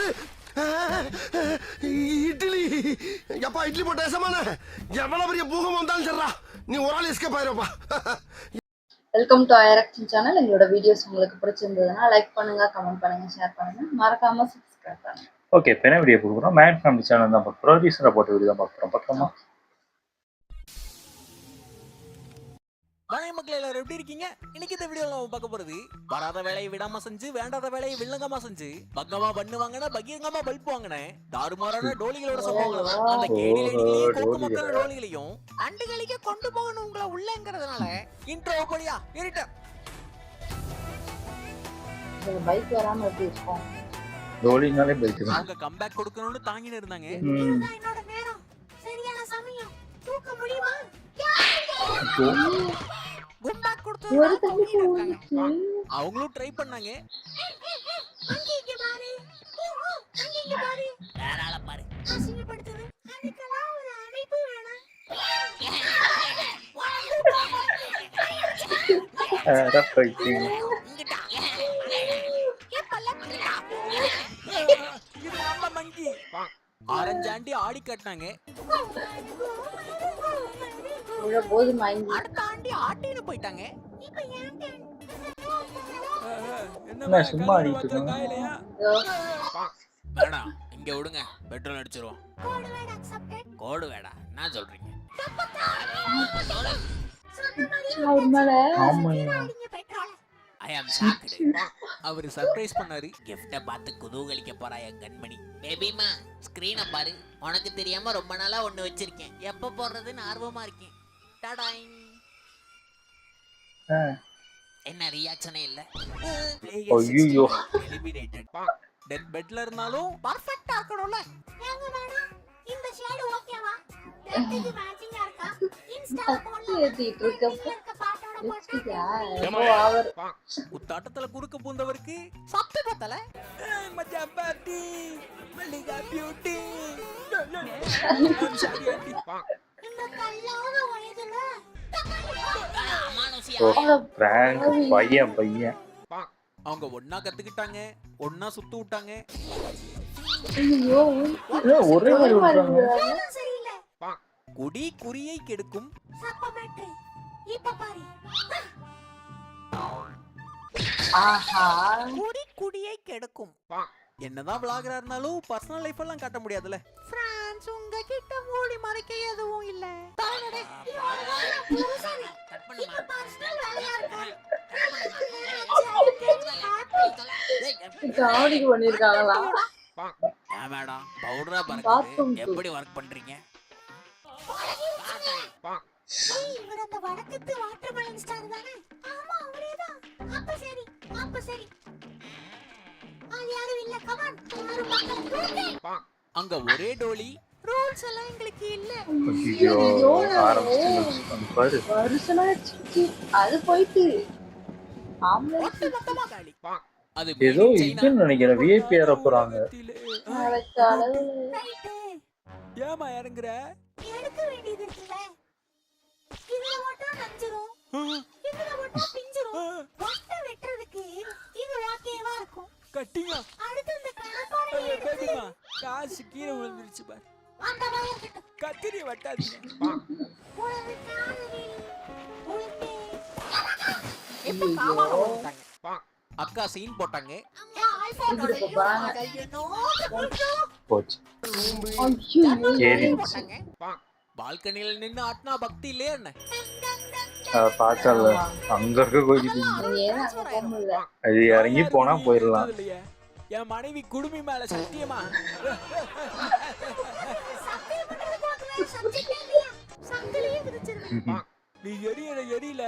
என்னது இட்லி? எப்பா இட்லி போட்ட ஏசமான எவ்வளவு பெரிய பூகம் வந்தாலும் சரிடா, நீ ஒரு ஆள் எஸ்கேப் ஆயிருப்பா. வெல்கம் டு ஐரக்ஷன் சேனல். எங்களோட வீடியோஸ் உங்களுக்கு பிடிச்சிருந்ததுன்னா லைக் பண்ணுங்க, கமெண்ட் பண்ணுங்க, ஷேர் பண்ணுங்க, மறக்காம சப்ஸ்கிரைப் பண்ணுங்க. ஓகே, இப்போ என்ன வீடியோ கொடுக்குறோம்? மேன் ஃபேமிலி சேனல் தான் பார்க்குறோம். ரீசெண்டாக போட்ட வீடியோ தான் பார்க்குறோம். பார்க்கலாமா? வணக்கம் மக்கள், எல்லாரும் எப்படி இருக்கீங்க? இன்னைக்கு இந்த வீடியோல நம்ம பார்க்க போறது வராத வேலையை விடாம செஞ்சு வேண்டாத வேலையை வில்லங்கமா செஞ்சு பக்கமா பண்ணு வாங்கின பகிரங்கமா பல்ப் வாங்கினேன் தாறுமாறான டோலிகளோட சம்பவங்கள் தான். அந்த கேடி லேடிகளையும் கோக்கு மக்கள் டோலிகளையும் அண்டுகளுக்கு கொண்டு போகணும் உங்களை உள்ளங்கிறதுனால இன்ட்ரோ போலியா இருட்ட பைக் வராம எப்படி இருக்கும்? டோலினாலே பைக் தான். அவங்க கம்பேக் கொடுக்கணும்னு தாங்கிட்டு இருந்தாங்க. என்னோட நேரம் சரியான சமயம் தூக்க முடியுமா? ஒரு தம்பிக்கு ஓடிச்சு. அவங்களும் ட்ரை பண்ணாங்க. அங்கீங்க பாரு, அங்கீங்க பாரு, வேறால பாரு, அசிங்கப்படுத்துது. அதுக்கெல்லாம் ஒரு அமைப்பு வேணாம். இது நம்ம மங்கி ஆரஞ்சாண்டி ஆடி கட்டினாங்க. போதுமா? அடுத்த ஆண்டி ஆட்டின்னு போயிட்டாங்க. இப்ப ஏன் என்ன சும்மா ஆடிட்டு இருக்காங்க? வேணாம், இங்க விடுங்க, பெட்ரோல் அடிச்சிருவோம். Code word accepted. கோடு வேடா, என்ன சொல்றீங்க? அவர் மேல நீங்க பெட்ரோல் ஐ அம் ஷாக்டு. அவர் சர்ப்ரைஸ் பண்ணாரு. கிஃப்ட பார்த்து குதூகலிக்க போறா என் கண்மணி. பேபிமா, ஸ்கிரீனை பாரு. உனக்கு தெரியாம ரொம்ப நாளா ஒண்ணு வச்சிருக்கேன். எப்ப போடுறதுன்னு ஆர்வமா இருக்கேன். டாடாய். என்ன ரியாக்ஷனே இல்ல. ஐயோ, டெட் பெட்ல இருந்தாலும் பர்ஃபெக்ட்டா இருக்கணும்ல. ஏங்க மேடம், இந்த ஷேட் ஓகேவா? ரெண்டுக்கு மேட்சிங்கா இருக்கா? இன்ஸ்டால போடலாம். ஏத்திட்டு இருக்கப்ப இருக்க பாட்டோட போட்டு அவர் குத்தாட்டத்துல குறுக்க பூந்தவருக்கு சப்பி பத்தல. மச்சான் பார்ட்டி மல்லிகா பியூட்டி. இந்த கல்லாத வயதுல பிராங்க் பையன் பையன். அவங்க ஒன்னா கத்துக்கிட்டாங்க, ஒன்னா சுத்து விட்டாங்க. ஐயோ ஒரே மாதிரி விடுறாங்க. சரியில்லை. குடி குறியை கெடுக்கும். சப்ப மேட்ரு. இப்ப பாரு. ஆஹா, குடி குடியை கெடுக்கும். என்னதான் விளாகரா இருந்தாலும் பர்சனல் லைஃப் எல்லாம் காட்ட முடியாதுல. பிரான்ஸ் உங்ககிட்ட மூடி மறைக்க எதுவும் இல்ல. தானடே. இப்ப பர்சனல் வேலையா இருக்கா? காமெடிக்கு பண்ணிருக்காங்களா? மேடம் பவுடரா பாருங்க, பாத்ரூம் எப்படி ஒர்க் பண்றீங்க? இவர் அந்த வடக்கத்து வாட்டர்மெலன் ஸ்டார் தானே? ஆமா, அவரேதான். அப்ப சரி, அப்ப சரி. அது யாரும் இல்ல. கமான், ஒரு மக்கள். அங்க ஒரே டோலி. ரூல்ஸ் எல்லாம் எங்களுக்கு இல்ல. ஐயோ, ஆரம்பிச்சு பாரு. வருஷனா சிச்சி அது போயிட்டு ஆம்பளை மொத்தமா காலி. அது ஏதோ இதுன்னு நினைக்கிறேன். விஐபி ஏற போறாங்க. கடவுளே. ரைட்டு. ஏமா இறங்குற? எடுக்க வேண்டியது இருக்குல்ல. இதுல மட்டும் நஞ்சிரும், இதுல மட்டும் பிஞ்சிரும். வட்ட வெட்டுறதுக்கு இது ஓகேவா இருக்கும். கட்டிங்க. அடுத்து இந்த கடப்பாரை எடுத்து பேபிமா, காசு கீழே விழுந்துருச்சு பாரு. அந்த மாதிரி இருக்கட்டும். கத்திரி வெட்டாதீங்க. உனது காதலில் உளுந்தே. இப்ப காமால போட்டாங்க. அக்கா சீன் போட்டாங்க. அம்மா ஐபோன் இப்படி போறாங்க. கையனோ போச்சு. ஐயோ சரி, பால்கனில நின்னு ஆட்னா பக்தி இல்லையா என்ன? பார்த்தல அங்க இருக்க கோயிலுக்கு ஏன்னா அங்க போக முடியல. அது இறங்கி போனா போயிடலாம். இல்லையே. என் மனைவி குடுமி மேல சத்தியமா. சத்தியம் பண்றது போதுல சப்ஜெக்ட் இல்லையா? சங்கிலியே விரிச்சிருவேன். நீ எரியல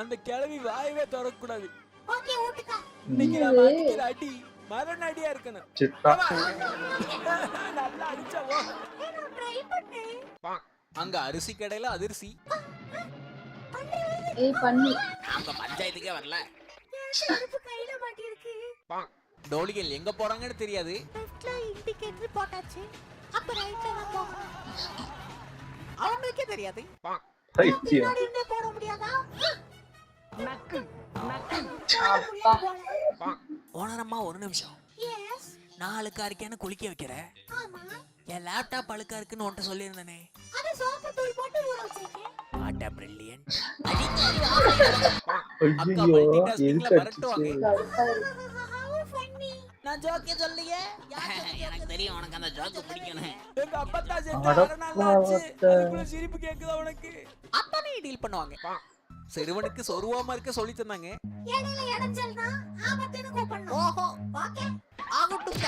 அந்த கிழவி வாயவே திறக்க கூடாது. ஓகே, ஓட்டுக்கா. இன்னைக்கு நான் அடிக்கிற அடி மரண அடியா இருக்கணும். சித்தா நல்லா அடிச்சவோ. நான் ட்ரை பண்ணேன். அங்க அரிசி கடையில அதிர்சி. ஏய் பண்ணி அவங்க பஞ்சாயத்துக்கே வரல. செருப்பு கையில மாட்டிருக்கு. டோலிகள் எங்க போறாங்கன்னு தெரியாது. லெஃப்ட்ல இண்டிகேட்டர் போட்டாச்சு. அப்ப ரைட்ல தான் போகணும். அவங்களுக்கே தெரியாது. பைத்தியம். பின்னாடி இருந்தே போட முடியாதா? நக்கு நக்கு. அப்பா ஓனரம்மா ஒரு நிமிஷம். எஸ். நான் அழுக்கா இருக்கேன்னு குளிக்க வைக்கிற. ஆமா, என் லேப்டாப் அழுக்கா இருக்குன்னு உன்கிட்ட சொல்லியிருந்தேனே. அது சோப்பு தூள் போட்டு ஊற வச்சிருக்கேன். What a brilliant. அக்கா ஐயோ மல்டிடாஸ்கிங்ல எதுக்கு மிரட்டுவாங்க. அடிச்சு How funny. நான் ஜோக்கே சொல்லியே. எனக்கு தெரியும் உனக்கு அந்த ஜோக்கு பிடிக்கணும். எங்க அப்பா தான் செஞ்ச அட அரை நாள் ஆச்சு. பாவத்தை. அதுக்குள்ள சிரிப்பு கேக்குதா உனக்கு? அப்பனே டீல் பண்ணுவாங்க. சிறுவனுக்கு சொருவாம இருக்க சொல்லி தந்தாங்க. இடையில இடைஞ்சல்னா ஆபத்துன்னு கூப்பிடணும். ஓஹோ ஓகே. ஆகட்டும்.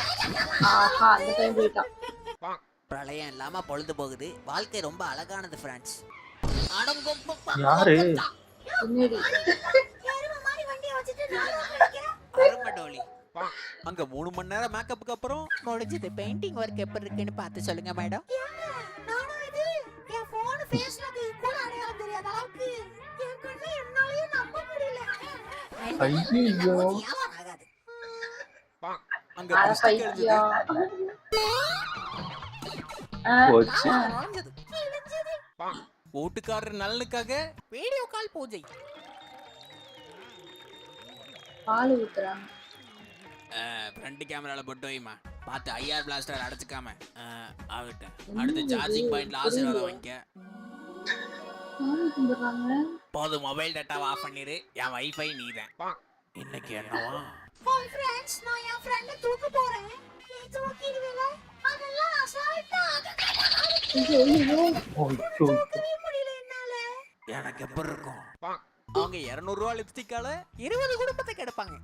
ஆஹா அந்த டைம் போயிட்டான். பிரளயம் இல்லாம பொழுது போகுது. வாழ்க்கை ரொம்ப அழகானது ஃப்ரெண்ட்ஸ். யாரு? பின்னாடி எருமை மாதிரி வண்டியை வச்சுட்டு நான் நினைக்கிறேன். அருமடோலி. அங்க 3 மணி நேரம் மேக்கப்புக்கு அப்புறம் முடிஞ்சது. பெயிண்டிங் ஒர்க் எப்படி இருக்குன்னு பார்த்து சொல்லுங்க மேடம். நானும் இது என் போன் ஃபேஸ் லாக் கூட அடையாளம் தெரியாத அளவுக்கு என் கண்ணை என்னாலயே நம்ப முடியல. ஐயோ ஆகாது. அங்க அட பிஸ்கட் பைத்தியம். போச்சு. நுழைஞ்சது. ஓட்டுக்காரர் நலனுக்காக வீடியோ கால் பூஜை. பால் ஊத்துறாங்க. ஃப்ரண்ட் கேமரால போட்டு வைமா. பார்த்து ஐஆர் பிளாஸ்டர் அடைச்சுக்காம. ஆகட்டும். அடுத்து சார்ஜிங் பாயிண்ட்ல ஆசீர்வாதம் வாங்கிக்க. சாமி கும்பிடுறாங்க. போதும் மொபைல் டேட்டாவை ஆஃப் பண்ணிரு. என் வைஃபை நீதான். இன்னைக்கு என்னவா? ஹாய் ஃப்ரெண்ட்ஸ், நான் என் ஃப்ரெண்ட தூக்க போறேன். நீ தூக்கிடுவீல? அதெல்லாம் அசால்ட்டா. ஐயோ தூக்கவே முடியல என்னால. எனக்கு எப்படி இருக்கும்? அவங்க 200 ரூபா லிப்ஸ்டிக்கால 20 குடும்பத்தை கெடுப்பாங்க.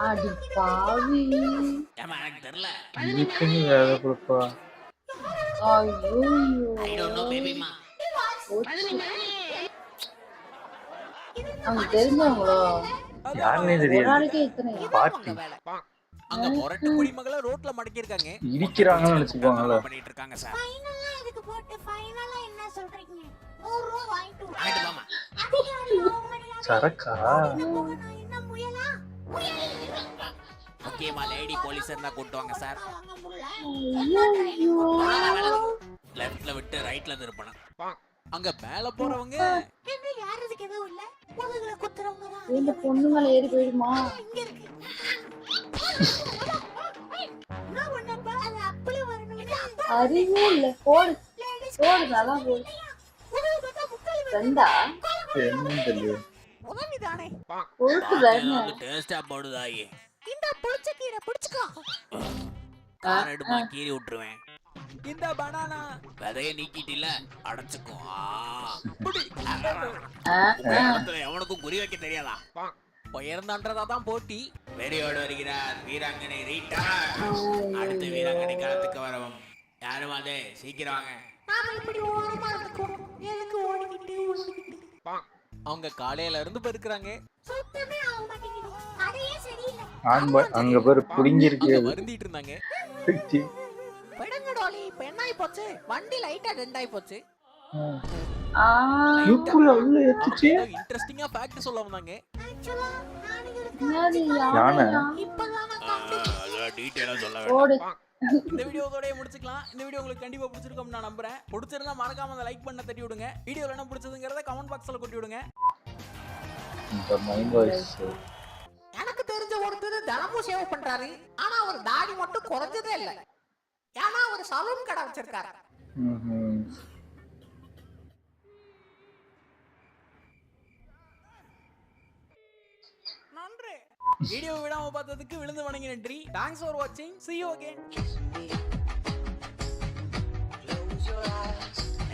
அடி பாவி. ஏமா எனக்கு தெரியல. இதுக்குன்னு வேலை கொடுப்பா. ஐயோ ஐ டோன்ட் நோ பேபிமா. அவங்க தெரிஞ்சவங்களோ? யாருன்னே ஒரு தெரியாது. நாளைக்கே இத்தனை பாட்டி அங்க முரட்டு குடிமகளை ரோட்ல மடக்கி இருக்காங்க. இடிக்கிறாங்கன்னு நினைச்சுப்பாங்கல்ல. பண்ணிட்டு இருக்காங்க சார். ஃபைனலா இதுக்கு போட்டு ஃபைனலா என்ன சொல்றீங்க? 100 ரூபாய் வாங்கிட்டு வா. வாங்கிட்டு வாமா. அதிகாரி உங்களையா சரக்கா என்ன போக நான் என்ன முயலா? முக்கியமா லேடி போலீஸ் இருந்தா கூட்டுவாங்க சார். வாங்க முடியல. லெஃப்ட்ல விட்டு ரைட்ல திருப்பணும். அங்க மேல போறவங்க என்ன யாருக்கு எதுவும் இல்ல. முதுகுல குத்துறவங்க தான். இந்த பொண்ணு மேல ஏறி போயிடுமா? இங்க இருக்கு. நான் ஒண்ணப்ப அது அப்பளே வரணும். அறிவே இல்ல. போடு போடு நல்லா போடு. உதவி பார்த்தா முக்காலி ரெண்டா என்னன்னு தெரியல. உதவிதானே. பொறுத்து தானே. டேஸ்டா போடுதாயே. இந்த புளிச்ச கீரை பிடிச்சுக்கோ. காரடுமா கீறி விட்டுருவேன். இந்த பனானா விதைய நீக்கிட்டில அடைச்சுக்கும். எவனுக்கும் குறி வைக்க தெரியாதா? உயர்ந்தன்றதா தான் போட்டி. வெறியோடு வருகிறார் வீராங்கனை ரீட்டா. அடுத்த வீராங்கனை களத்துக்கு வரவும். யாரும் அதே சீக்கிரம் வாங்க. நாம இப்படி ஓரமா இருக்கோம். எதுக்கு ஓடிக்கிட்டு ஓடிக்கிட்டு? அவங்க காலையில இருந்து பெருக்குறாங்க. சுத்தமே ஆக மாட்டேங்குது. அதையே சரியில்லை. அங்க பேர் புடிங்கிருக்கு. அங்க வருந்திட்டு இருந்தாங்க. விடுங்க டோலி, இப்ப என்ன ஆயி போச்சு? வண்டி லைட்டா டெண்ட் ஆயி போச்சு. எப்படி அவ்வளவு ஏத்துச்சு? இன்ட்ரெஸ்டிங்கா ஃபேக்ட் சொல்ல வந்தாங்க. ஆக்சுவலா நான் உங்களுக்கு என்னது யானை? இப்பதான் நான் காமிச்சேன். அதெல்லாம் டீடைலா சொல்ல போடு. வேண்டாம். இந்த வீடியோவோட முடிச்சுக்கலாம். இந்த வீடியோ உங்களுக்கு கண்டிப்பா பிடிச்சிருக்கும் நான் நம்புறேன். பிடிச்சிருந்தா மறக்காம அந்த லைக் பண்ண தட்டி விடுங்க. வீடியோல என்ன பிடிச்சதுங்கறத கமெண்ட் பாக்ஸ்ல கொட்டி விடுங்க. இந்த மைண்ட் வாய்ஸ் எனக்கு தெரிஞ்ச ஒருத்தர் தினமும் சேவ் பண்றாரு. ஆனா அவர் தாடி மட்டும் குறைஞ்சதே இல்ல. ஏன்னா அவர் சலூன் கடை வச்சிருக்காரு. நன்றி. வீடியோ விடாம பார்த்ததுக்கு விழுந்து வணங்கி நன்றி. Thanks for watching. See you again.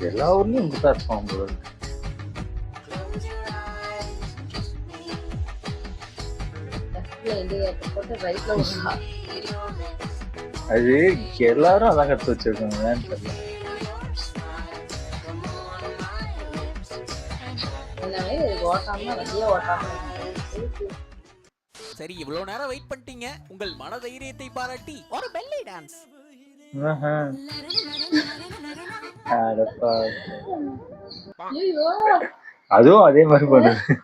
எல்லா ஊர்லயும் இப்படிதான் இருப்பாங்க போல. போட்டு ரைட்ல விடுறா. அது எல்லாரும் அதான் கத்து வச்சிருக்காங்க. ஏன்னு தெரியல. எல்லாமே ஓட்டாம வண்டியே ஓட்டாம. சரி இவ்வளவு நேரம் வெயிட் பண்ணிட்டீங்க. உங்கள் மன தைரியத்தை பாராட்டி ஒரு பெல்லி டான்ஸ். ஆஹா. அடப்பா. ஐயோ அதுவும் அதே மாதிரி பண்ணுது.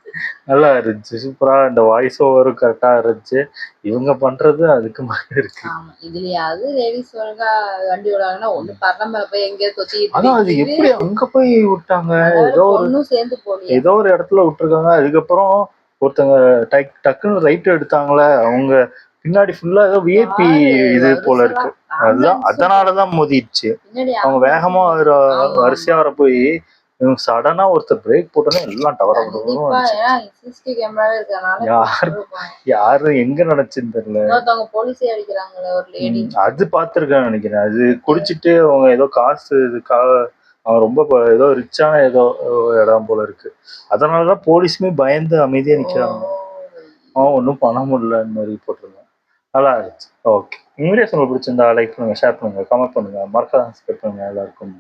நல்லா இருந்துச்சு. சூப்பரா இந்த வாய்ஸ் ஓவரும் கரெக்டா இருந்துச்சு. இவங்க பண்றது அதுக்கு மாதிரி இருக்கு. ஆமா இதுலயாவது லேடிஸ் ஒழுங்கா வண்டி விடாங்கன்னா ஒண்ணு பரண மேல போய் எங்கேயாவது தொத்திட்டு ஆனா அது எப்படி அங்க போய் விட்டாங்க? ஒன்னும் சேர்ந்து போலியா? ஏதோ ஒரு இடத்துல விட்டுருக்காங்க. அதுக்கப்புறம் ஒருத்தங்க டக்குன்னு ரைட் எடுத்தாங்களே அவங்க பின்னாடி ஃபுல்லா ஏதோ விஐபி இது போல இருக்கு. அதுதான் அதனாலதான் மோதிடுச்சு. பின்னாடி அவங்க வேகமா வரிசையா வர போய் இவங்க சடனா ஒருத்தர் பிரேக் போட்டோன்னே எல்லாம் டவர கண்டிப்பா, ஏன்னா சிசிடிவி கேமராவே இருக்கறனால யாரு எங்க நினைச்சுன்னு தெரியல. இன்னொருத்தவங்க போலீஸே அடிக்கிறாங்களே ஒரு லேடி. அது பாத்துருக்கேன்னு நினைக்கிறேன். அது குடிச்சிட்டு அவங்க ஏதோ காசு இதுக்காக அவன் ரொம்ப ஏதோ ரிச்சான ஏதோ இடம் போல இருக்கு. அதனாலதான் போலீஸுமே பயந்து அமைதியா நிக்கிறாங்க. அவன் ஒன்றும் பண்ண முடியலன்னு மாதிரி போட்டிருக்கான். நல்லா இருந்துச்சு. ஓகே, இந்த வீடியோஸ் உங்களுக்கு பிடிச்சிருந்தா லைக் பண்ணுங்க, ஷேர் பண்ணுங்க, கமெண்ட் பண்ணுங்க, மறக்காம சப்ஸ்கிரைப் பண்ணுங்க. எல்லாருக்கும்